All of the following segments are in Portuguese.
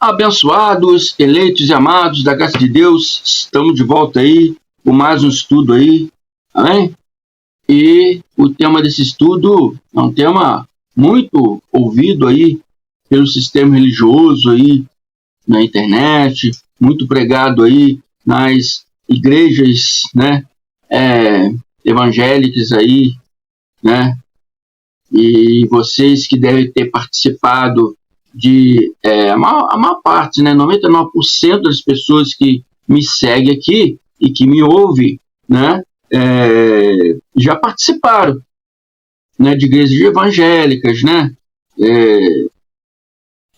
Abençoados, eleitos e amados da graça de Deus, estamos de volta aí com mais um estudo aí, amém? E o tema desse estudo é um tema muito ouvido aí pelo sistema religioso aí na internet, muito pregado aí nas igrejas, né, evangélicas aí, né? E vocês que devem ter participado a maior parte, né, 99% das pessoas que me seguem aqui e que me ouvem, né, já participaram, né, de igrejas evangélicas, né,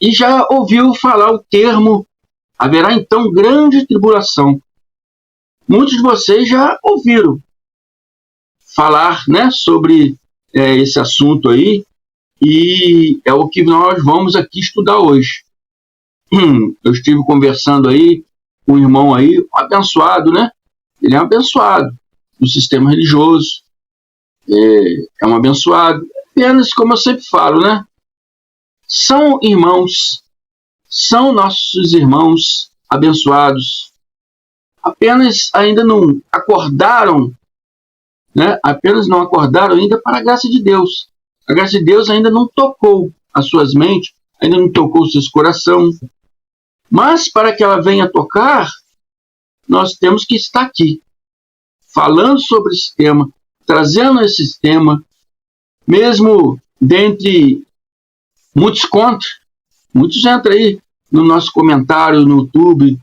e já ouviu falar o termo haverá então grande tribulação. Muitos de vocês já ouviram falar, né, sobre esse assunto aí, e é o que nós vamos aqui estudar hoje. Eu estive conversando aí com um irmão aí, um abençoado, né? Ele é um abençoado do sistema religioso, é um abençoado. Apenas, como eu sempre falo, né? São irmãos, são nossos irmãos abençoados. Apenas ainda não acordaram, né? Apenas não acordaram ainda para a graça de Deus. A graça de Deus ainda não tocou as suas mentes, ainda não tocou os seus corações. Mas para que ela venha tocar, nós temos que estar aqui, falando sobre esse tema, trazendo esse tema, mesmo dentre muitos contra. Muitos entram aí no nosso comentário no YouTube,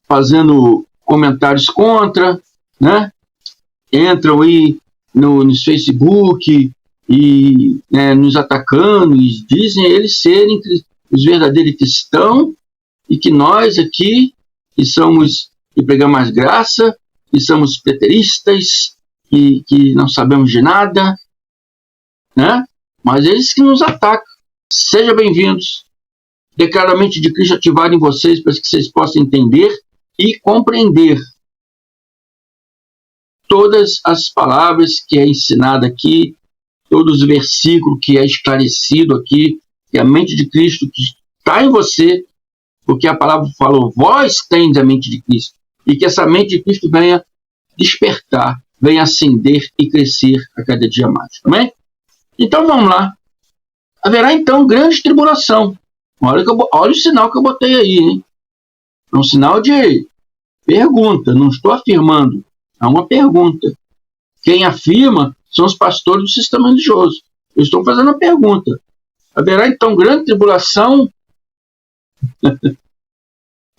fazendo comentários contra, né? Entram aí no Facebook e nos atacando, e dizem eles serem os verdadeiros cristãos, e que nós aqui, que somos, que pregamos mais graça, que somos preteristas, que não sabemos de nada, né? Mas eles que nos atacam. Sejam bem-vindos. Declaro a mente de Cristo ativada em vocês, para que vocês possam entender e compreender todas as palavras que é ensinada aqui, todos os versículos que é esclarecido aqui, que a mente de Cristo que está em você, porque a palavra falou, vós tendes a mente de Cristo, e que essa mente de Cristo venha despertar, venha acender e crescer a cada dia mais, amém? Então vamos lá. Haverá então grande tribulação. Olha o sinal que eu botei aí, hein? É um sinal de pergunta, não estou afirmando, é uma pergunta. Quem afirma são os pastores do sistema religioso. Eu estou fazendo uma pergunta. Haverá então grande tribulação?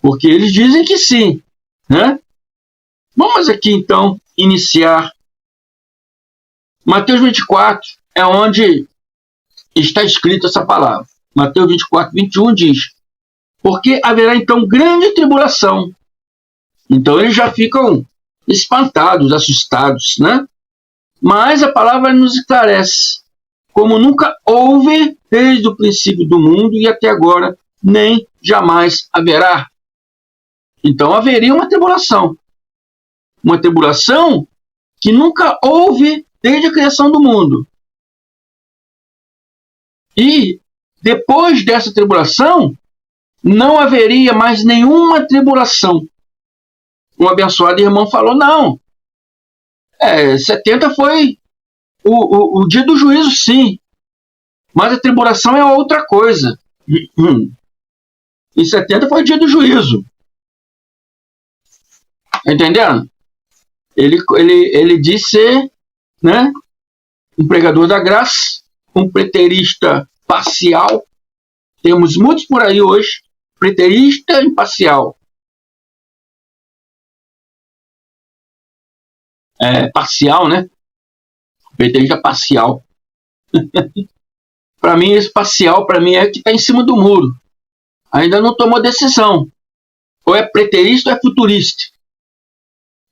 Porque eles dizem que sim, né? Vamos aqui então iniciar. Mateus 24 é onde está escrita essa palavra. Mateus 24, 21 diz: porque haverá então grande tribulação. Então eles já ficam espantados, assustados, né? Mas a palavra nos esclarece, como nunca houve desde o princípio do mundo e até agora, nem jamais haverá. Então haveria uma tribulação que nunca houve desde a criação do mundo. E depois dessa tribulação, não haveria mais nenhuma tribulação. Um abençoado irmão falou, não, 70 foi o dia do juízo, sim, mas a tribulação é outra coisa. E 70 foi o dia do juízo. Entendendo? Ele diz ser, né, um pregador da graça, um preterista parcial. Temos muitos por aí hoje, preterista e parcial. Parcial, né? Preterista parcial. Para mim, esse parcial, para mim, é que está em cima do muro. Ainda não tomou decisão. Ou é preterista ou é futurista.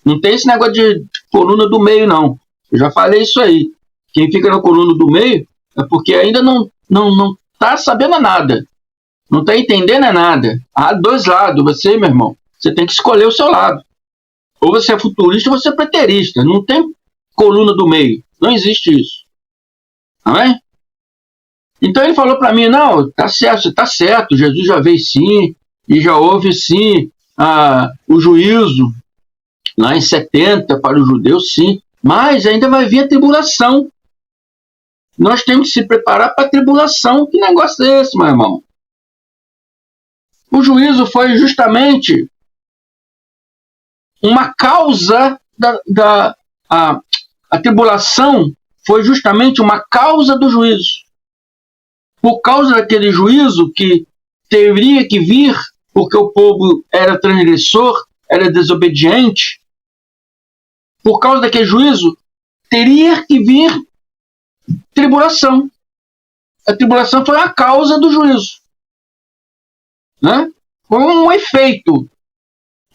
Não tem esse negócio de coluna do meio, não. Eu já falei isso aí. Quem fica na coluna do meio é porque ainda não está sabendo nada. Não está entendendo nada. Há dois lados. Você, meu irmão, você tem que escolher o seu lado. Ou você é futurista ou você é preterista. Não tem coluna do meio. Não existe isso. Amém? Então ele falou para mim, não, tá certo, você tá certo, Jesus já veio sim, e já houve sim o juízo lá em 70 para os judeus, sim, mas ainda vai vir a tribulação. Nós temos que se preparar para a tribulação. Que negócio é esse, meu irmão? O juízo foi justamente uma causa a tribulação foi justamente uma causa do juízo. Por causa daquele juízo que teria que vir, porque o povo era transgressor, era desobediente, por causa daquele juízo, teria que vir tribulação. A tribulação foi a causa do juízo. Né? Foi um efeito.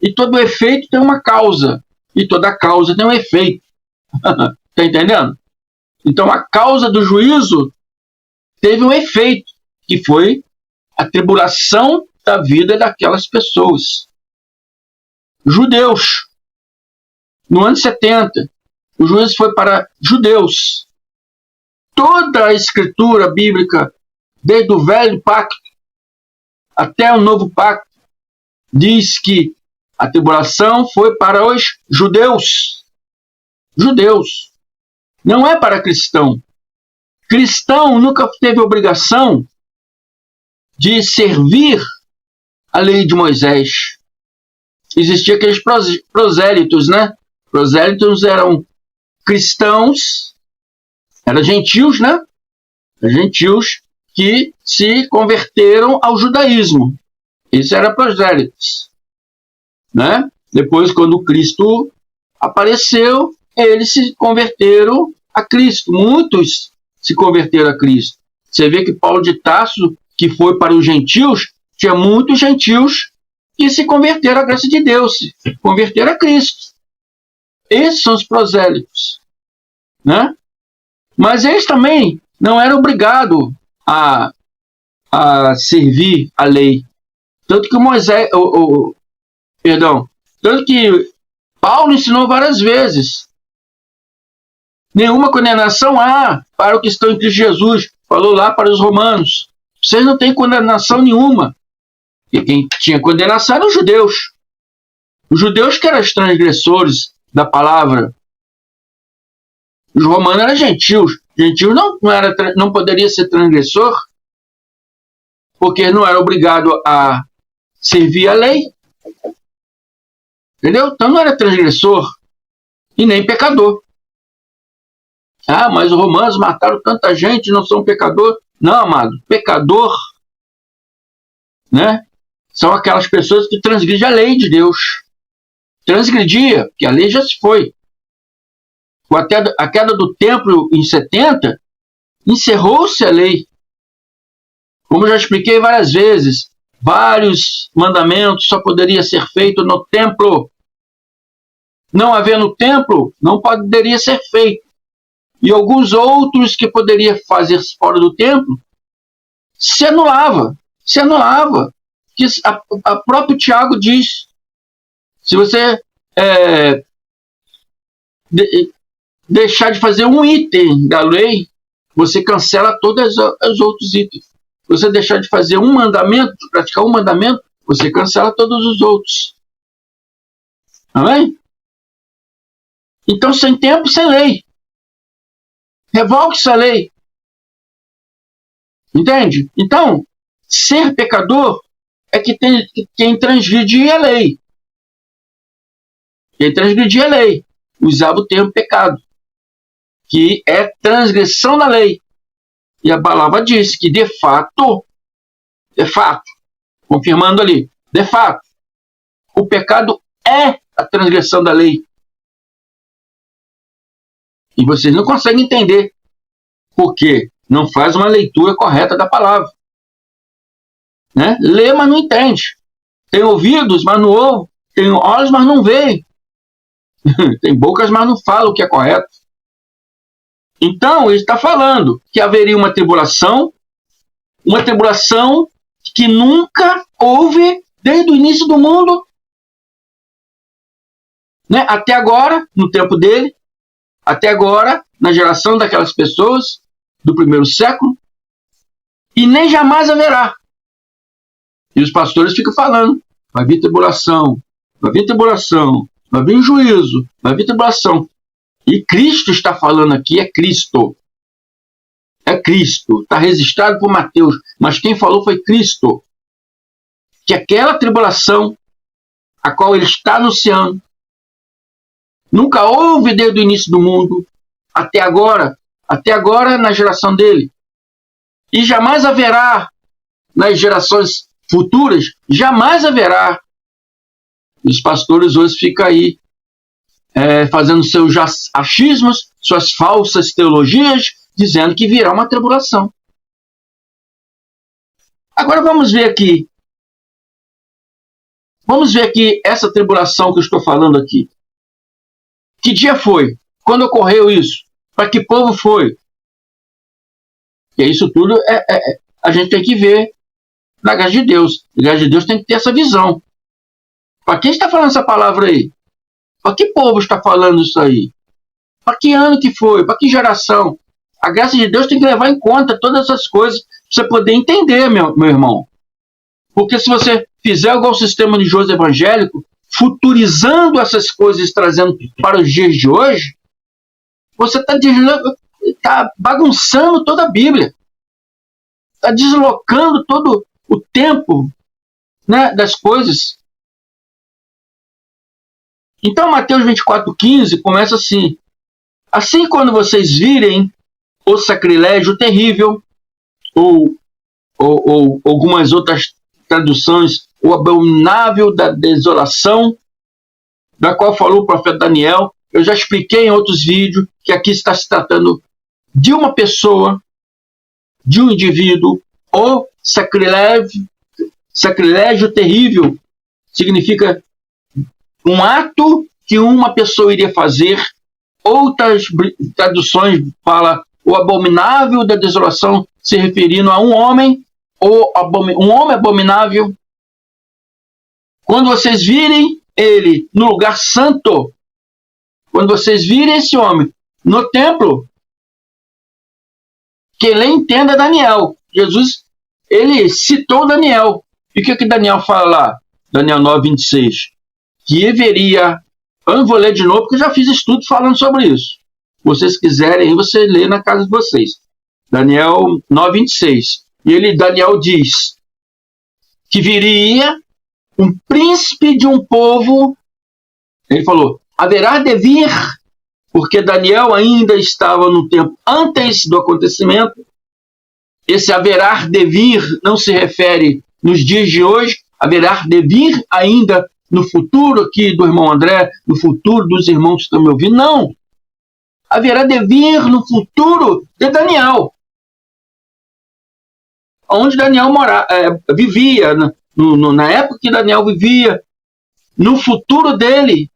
E todo efeito tem uma causa. E toda causa tem um efeito. Está entendendo? Então a causa do juízo teve um efeito, que foi a tribulação da vida daquelas pessoas. Judeus. No ano 70, o juízo foi para judeus. Toda a escritura bíblica, desde o Velho Pacto até o Novo Pacto, diz que a tribulação foi para os judeus. Judeus. Não é para cristão. Cristão nunca teve obrigação de servir a lei de Moisés. Existiam aqueles prosélitos, né? Prosélitos eram cristãos, eram gentios, né? Gentios que se converteram ao judaísmo. Isso era prosélitos, né? Depois, quando Cristo apareceu, eles se converteram a Cristo. Muitos se converteram a Cristo. Você vê que Paulo de Tarso, que foi para os gentios, tinha muitos gentios que se converteram à graça de Deus, se converteram a Cristo. Esses são os prosélitos, né? Mas eles também não eram obrigados a servir a lei. Tanto que tanto que Paulo ensinou várias vezes. Nenhuma condenação há para o que estão em Cristo Jesus. Falou lá para os romanos. Vocês não têm condenação nenhuma. E quem tinha condenação eram os judeus. Os judeus que eram os transgressores da palavra. Os romanos eram gentios. Gentios não poderia ser transgressor, porque não era obrigado a servir a lei. Entendeu? Então não era transgressor e nem pecador. Ah, mas os romanos mataram tanta gente, não são pecador. Não, amado. Pecador, né? São aquelas pessoas que transgridem a lei de Deus. Transgredia, porque a lei já se foi. Com a queda do templo em 70, encerrou-se a lei. Como eu já expliquei várias vezes, vários mandamentos só poderiam ser feitos no templo. Não havendo templo, não poderia ser feito. E alguns outros que poderia fazer fora do templo, se anulava. Se anulava. Que a próprio Tiago diz, se você deixar de fazer um item da lei, você cancela todos os outros itens. Se você deixar de fazer um mandamento, de praticar um mandamento, você cancela todos os outros. Amém? Então, sem tempo, sem lei. Revogue-se a lei. Entende? Então, ser pecador é que quem transgride a lei. Quem transgride a lei. Usava o termo pecado, que é transgressão da lei. E a palavra diz que, de fato, confirmando ali, de fato, o pecado é a transgressão da lei. E vocês não conseguem entender porque não faz uma leitura correta da palavra. Né? Lê, mas não entende. Tem ouvidos, mas não ouve. Tem olhos, mas não vê. Tem bocas, mas não fala o que é correto. Então, ele está falando que haveria uma tribulação que nunca houve desde o início do mundo, né? Até agora, no tempo dele, até agora, na geração daquelas pessoas do primeiro século, e nem jamais haverá. E os pastores ficam falando, vai vir tribulação, vai vir tribulação, vai vir juízo, vai vir tribulação. E Cristo está falando aqui, é Cristo. É Cristo. Está registrado por Mateus, mas quem falou foi Cristo. Que aquela tribulação, a qual ele está anunciando, nunca houve desde o início do mundo, até agora na geração dele. E jamais haverá nas gerações futuras, jamais haverá. Os pastores hoje ficam aí fazendo seus achismos, suas falsas teologias, dizendo que virá uma tribulação. Agora vamos ver aqui. Vamos ver aqui essa tribulação que eu estou falando aqui. Que dia foi? Quando ocorreu isso? Para que povo foi? E isso tudo a gente tem que ver na graça de Deus. Na graça de Deus tem que ter essa visão. Para quem está falando essa palavra aí? Para que povo está falando isso aí? Para que ano que foi? Para que geração? A graça de Deus tem que levar em conta todas essas coisas para você poder entender, meu irmão. Porque se você fizer igual o sistema religioso evangélico, futurizando essas coisas, trazendo para os dias de hoje, você está bagunçando toda a Bíblia. Está deslocando todo o tempo, né, das coisas. Então, Mateus 24,15 começa assim. Assim, quando vocês virem o sacrilégio terrível, ou algumas outras traduções, o abominável da desolação, da qual falou o profeta Daniel, eu já expliquei em outros vídeos que aqui está se tratando de uma pessoa, de um indivíduo, ou sacrilégio terrível significa um ato que uma pessoa iria fazer. Outras traduções falam o abominável da desolação, se referindo a um homem, ou um homem abominável. Quando vocês virem ele no lugar santo, quando vocês virem esse homem no templo, que ele entenda Daniel. Jesus, ele citou Daniel. E o que Daniel fala lá? Daniel 9:26. Que haveria... Eu não vou ler de novo, porque eu já fiz estudo falando sobre isso. Se vocês quiserem, aí você lê na casa de vocês. Daniel 9:26. E Daniel diz que viria um príncipe de um povo. Ele falou, haverá de vir, porque Daniel ainda estava no tempo antes do acontecimento. Esse haverá de vir não se refere nos dias de hoje, haverá de vir ainda no futuro aqui do irmão André, no futuro dos irmãos que estão me ouvindo, não. Haverá de vir no futuro de Daniel, onde Daniel vivia, na época que Daniel vivia, no futuro dele,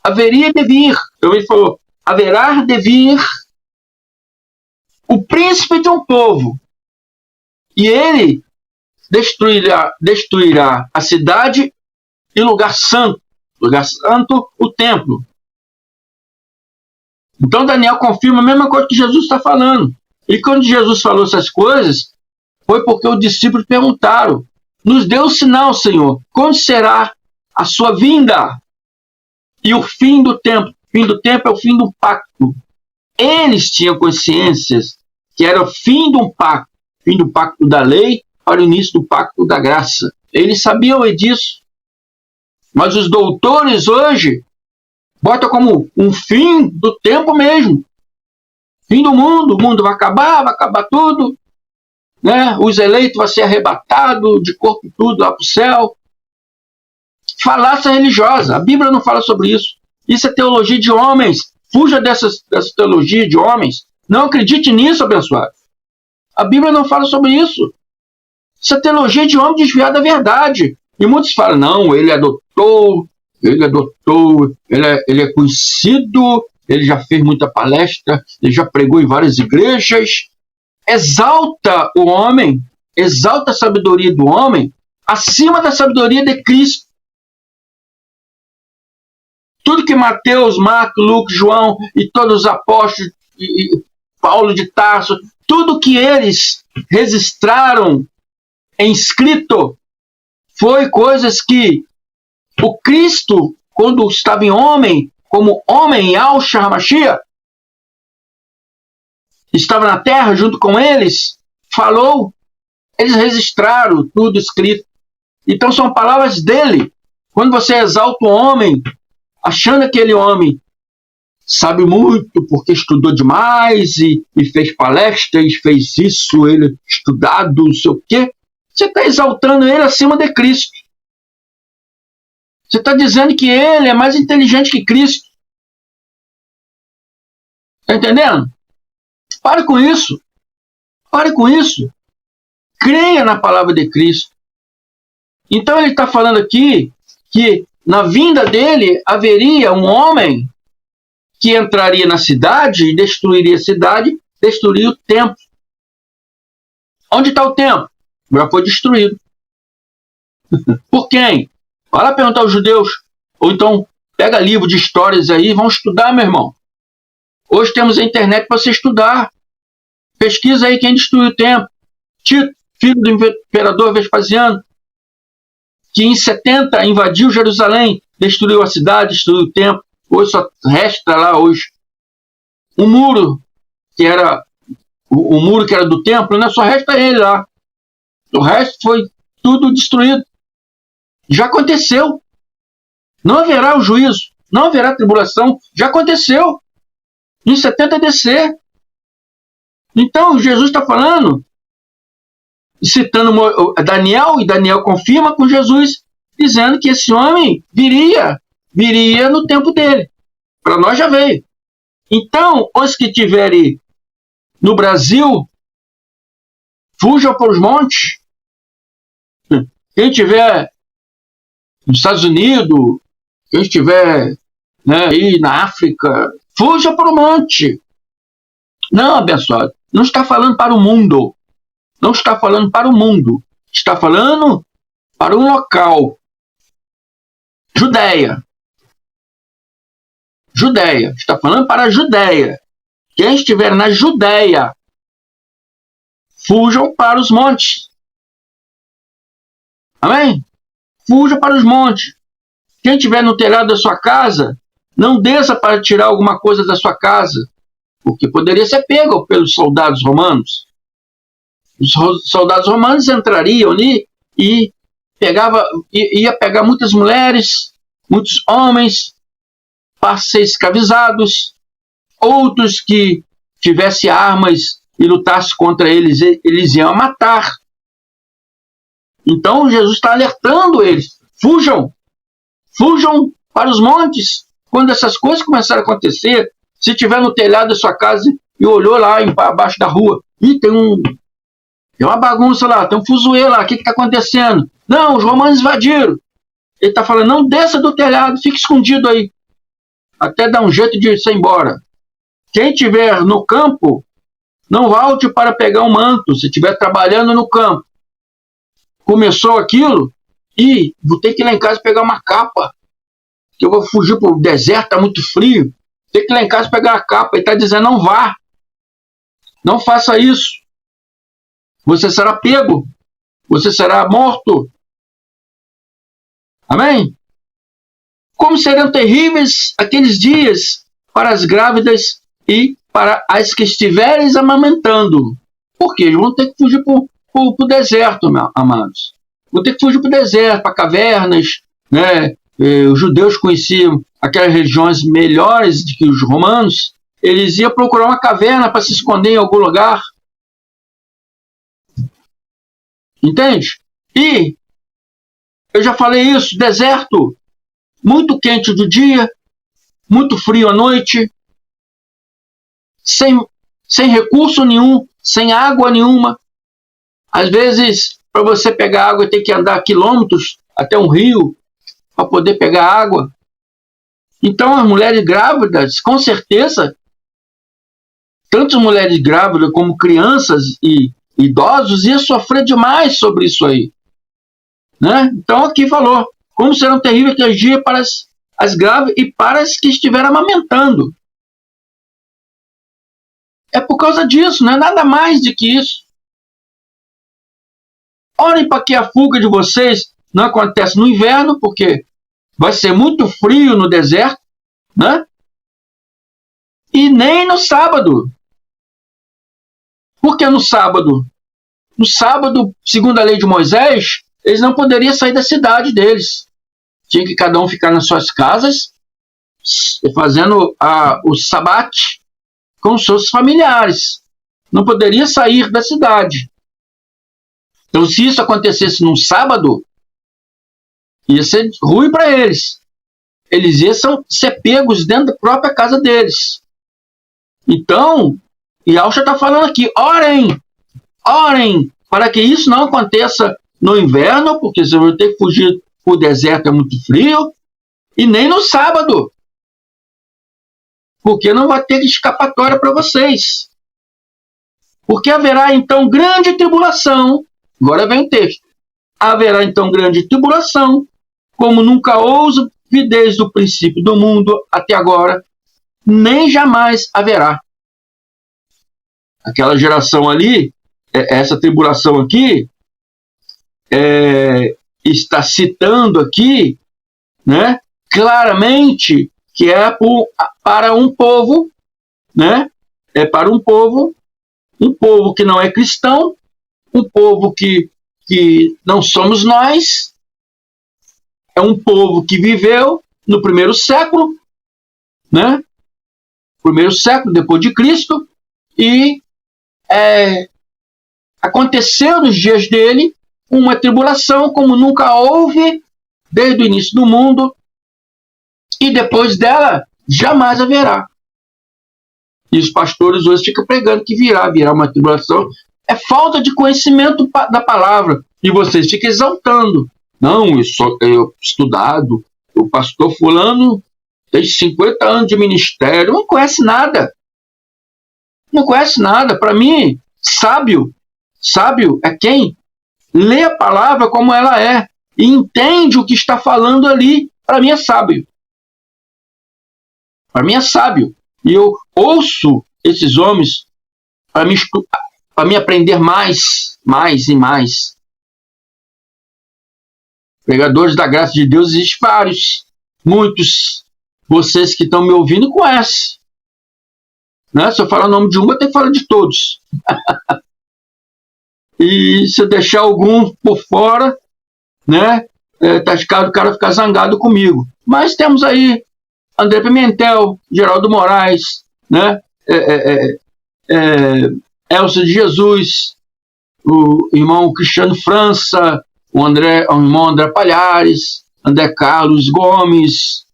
haveria de vir. Então ele falou, haverá de vir o príncipe de um povo, e ele destruirá a cidade e lugar santo, o templo. Então Daniel confirma a mesma coisa que Jesus está falando. E quando Jesus falou essas coisas, foi porque os discípulos perguntaram, nos dê um sinal, Senhor, quando será a sua vinda? E o fim do tempo. O fim do tempo é o fim do pacto. Eles tinham consciências que era o fim do pacto da lei para o início do pacto da graça. Eles sabiam disso. Mas os doutores hoje botam como um fim do tempo mesmo. Fim do mundo, o mundo vai acabar tudo. Né? Os eleitos vão ser arrebatados de corpo e tudo lá para o céu. Falácia religiosa. A Bíblia não fala sobre isso. Isso é teologia de homens. Fuja dessa teologia de homens. Não acredite nisso, abençoado. A Bíblia não fala sobre isso. Isso é teologia de homem desviado da verdade. E muitos falam, não, ele é doutor, ele é conhecido, ele já fez muita palestra, ele já pregou em várias igrejas. Exalta o homem, exalta a sabedoria do homem acima da sabedoria de Cristo. Tudo que Mateus, Marcos, Lucas, João e todos os apóstolos, e Paulo de Tarso, tudo que eles registraram em escrito, foi coisas que o Cristo, quando estava em homem, como homem, Yahshua HaMashiach, estava na terra junto com eles, falou, eles registraram tudo escrito. Então são palavras dele. Quando você exalta o homem, achando que aquele homem sabe muito porque estudou demais e fez palestras, fez isso, ele estudado, não sei o quê, você está exaltando ele acima de Cristo. Você está dizendo que ele é mais inteligente que Cristo. Está entendendo? Pare com isso. Pare com isso. Creia na palavra de Cristo. Então ele está falando aqui que na vinda dele haveria um homem que entraria na cidade e destruiria a cidade, destruiria o templo. Onde está o templo? Já foi destruído. Por quem? Vai lá perguntar aos judeus. Ou então, pega livro de histórias aí e vão estudar, meu irmão. Hoje temos a internet para você estudar. Pesquisa aí quem destruiu o templo. Tito, filho do imperador Vespasiano, que em 70 invadiu Jerusalém, destruiu a cidade, destruiu o templo. Hoje só resta lá hoje um muro, que era o muro que era do templo, né? Só resta ele lá. O resto foi tudo destruído. Já aconteceu. Não haverá o juízo, não haverá tribulação. Já aconteceu. Em 70 DC. Então, Jesus está falando, citando Daniel, e Daniel confirma com Jesus, dizendo que esse homem viria no tempo dele. Para nós já veio. Então, os que estiverem no Brasil, fujam para os montes. Quem estiver nos Estados Unidos, quem estiver, né, aí na África, fuja para o monte. Não, abençoado, não está falando para o mundo. Não está falando para o mundo. Está falando para um local. Judeia. Judeia. Está falando para a Judeia. Quem estiver na Judeia, fujam para os montes. Amém? Fuja para os montes. Quem estiver no telhado da sua casa, não desça para tirar alguma coisa da sua casa, porque poderia ser pego pelos soldados romanos. Os soldados romanos entrariam ali e ia pegar muitas mulheres, muitos homens, para ser escravizados. Outros que tivessem armas e lutassem contra eles, eles iam matar. Então Jesus está alertando eles: fujam para os montes. Quando essas coisas começarem a acontecer, se estiver no telhado da sua casa e olhou lá embaixo da rua, e tem uma bagunça lá, tem um fuzuê lá, o que está acontecendo? Não, os romanos invadiram. Ele está falando: não desça do telhado, fique escondido aí, até dar um jeito de ir embora. Quem estiver no campo, não volte para pegar um manto. Se estiver trabalhando no campo, começou aquilo, e vou ter que ir lá em casa pegar uma capa, que eu vou fugir para o deserto, está muito frio. Tem que ir lá em casa pegar a capa. Ele está dizendo: não vá, não faça isso. Você será pego, você será morto. Amém? Como serão terríveis aqueles dias para as grávidas e para as que estiverem amamentando. Porque eles vão ter que fugir para o deserto, amados. Vão ter que fugir para o deserto, para cavernas, né? Os judeus conheciam aquelas regiões melhores do que os romanos. Eles iam procurar uma caverna para se esconder em algum lugar. Entende? E eu já falei isso: deserto, muito quente do dia, muito frio à noite, sem recurso nenhum, sem água nenhuma. Às vezes, para você pegar água, tem que andar quilômetros até um rio para poder pegar água. Então, as mulheres grávidas, com certeza, tanto as mulheres grávidas como crianças e idosos, iam sofrer demais sobre isso aí. Né? Então, aqui falou: como serão terríveis aqueles dias para as grávidas e para as que estiverem amamentando. É por causa disso, não é nada mais do que isso. Orem para que a fuga de vocês não acontece no inverno, porque vai ser muito frio no deserto, né? E nem no sábado. Por que no sábado? No sábado, segundo a lei de Moisés, eles não poderiam sair da cidade deles. Tinha que cada um ficar nas suas casas, fazendo o sabate com seus familiares. Não poderia sair da cidade. Então, se isso acontecesse num sábado, ia ser ruim para eles. Eles iam ser pegos dentro da própria casa deles. Então, Yahshua está falando aqui, orem, para que isso não aconteça no inverno, porque você vai ter que fugir para o deserto, é muito frio, e nem no sábado, porque não vai ter escapatória para vocês. Porque haverá então grande tribulação, agora vem o texto, haverá então grande tribulação, como nunca houve desde o princípio do mundo até agora, nem jamais haverá. Aquela geração ali, essa tribulação aqui, está citando aqui, né, claramente que é para um povo, né, é para um povo que não é cristão, um povo que não somos nós, é um povo que viveu no primeiro século, né, primeiro século depois de Cristo, e aconteceu nos dias dele uma tribulação como nunca houve desde o início do mundo, e depois dela jamais haverá. E os pastores hoje ficam pregando que virá uma tribulação. É falta de conhecimento da palavra. E vocês ficam exaltando. Não, eu estudado, o pastor fulano tem 50 anos de ministério, não conhece nada. Não conhece nada. Para mim, sábio é quem lê a palavra como ela é e entende o que está falando ali. Para mim é sábio. Para mim é sábio. E eu ouço esses homens para me aprender mais e mais. Pregadores da graça de Deus existem vários. Muitos. Vocês que estão me ouvindo conhecem. Né? Se eu falar o nome de um, eu tenho que falar de todos. E se eu deixar algum por fora, né, tá arriscado o cara ficar zangado comigo. Mas temos aí André Pimentel, Geraldo Moraes, né, Elcio de Jesus, o irmão Cristiano França, o irmão André Palhares, André Carlos Gomes,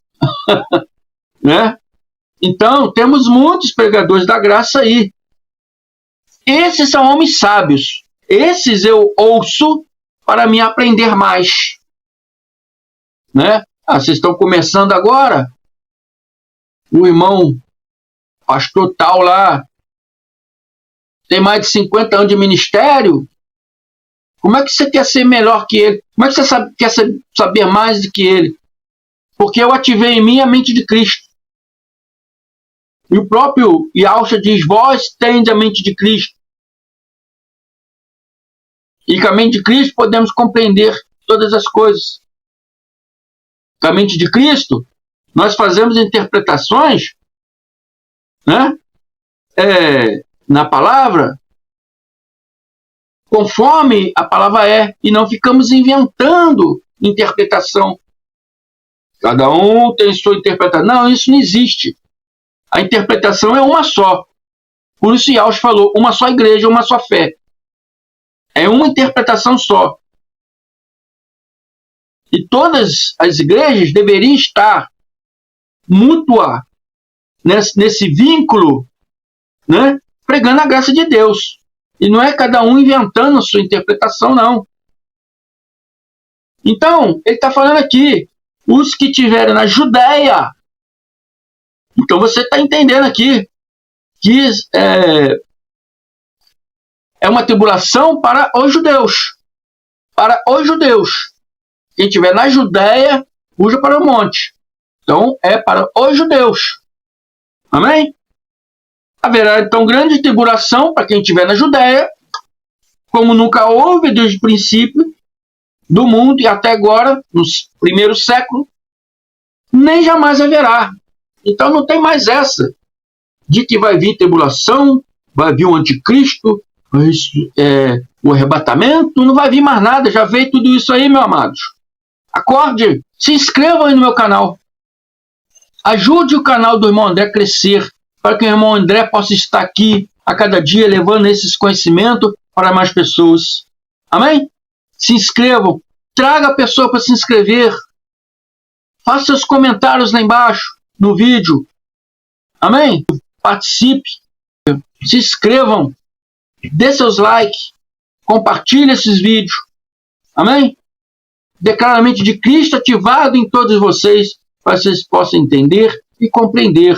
né? Então, temos muitos pregadores da graça aí. Esses são homens sábios. Esses eu ouço para me aprender mais. Né? Vocês estão começando agora? O irmão pastor tal lá tem mais de 50 anos de ministério. Como é que você quer ser melhor que ele? Como é que você quer saber mais do que ele? Porque eu ativei em mim a mente de Cristo. E o próprio Yahshua diz, vós tendes a mente de Cristo. E com a mente de Cristo podemos compreender todas as coisas. Com a mente de Cristo, nós fazemos interpretações, né, na palavra, conforme a palavra é, e não ficamos inventando interpretação. Cada um tem sua interpretação. Não, isso não existe. A interpretação é uma só. Por isso Yahshua falou, uma só igreja, uma só fé. É uma interpretação só. E todas as igrejas deveriam estar mútua nesse vínculo, né, pregando a graça de Deus. E não é cada um inventando a sua interpretação, não. Então, ele está falando aqui, os que estiverem na Judéia. Então você está entendendo aqui que é uma tribulação para os judeus. Para os judeus. Quem estiver na Judéia, fuja para o monte. Então, é para os judeus. Amém? Haverá, então, grande tribulação para quem estiver na Judéia, como nunca houve desde o princípio, do mundo, e até agora, no primeiro século, nem jamais haverá. Então não tem mais essa de que vai vir tribulação, vai vir o anticristo, o arrebatamento, não vai vir mais nada, já veio tudo isso aí, meus amados. Acorde, se inscrevam aí no meu canal. Ajude o canal do irmão André a crescer, para que o irmão André possa estar aqui a cada dia levando esses conhecimentos para mais pessoas. Amém? Se inscrevam, traga a pessoa para se inscrever. Faça seus comentários lá embaixo, no vídeo. Amém? Participe. Se inscrevam. Dê seus likes. Compartilhe esses vídeos. Amém? Declara a mente de Cristo ativado em todos vocês, para que vocês possam entender e compreender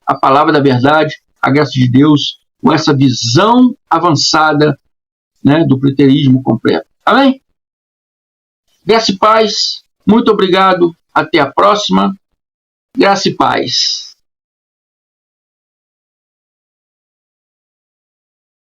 a palavra da verdade, a graça de Deus, com essa visão avançada, né, do preterismo completo. Amém? Graça e paz. Muito obrigado. Até a próxima. Graça e paz.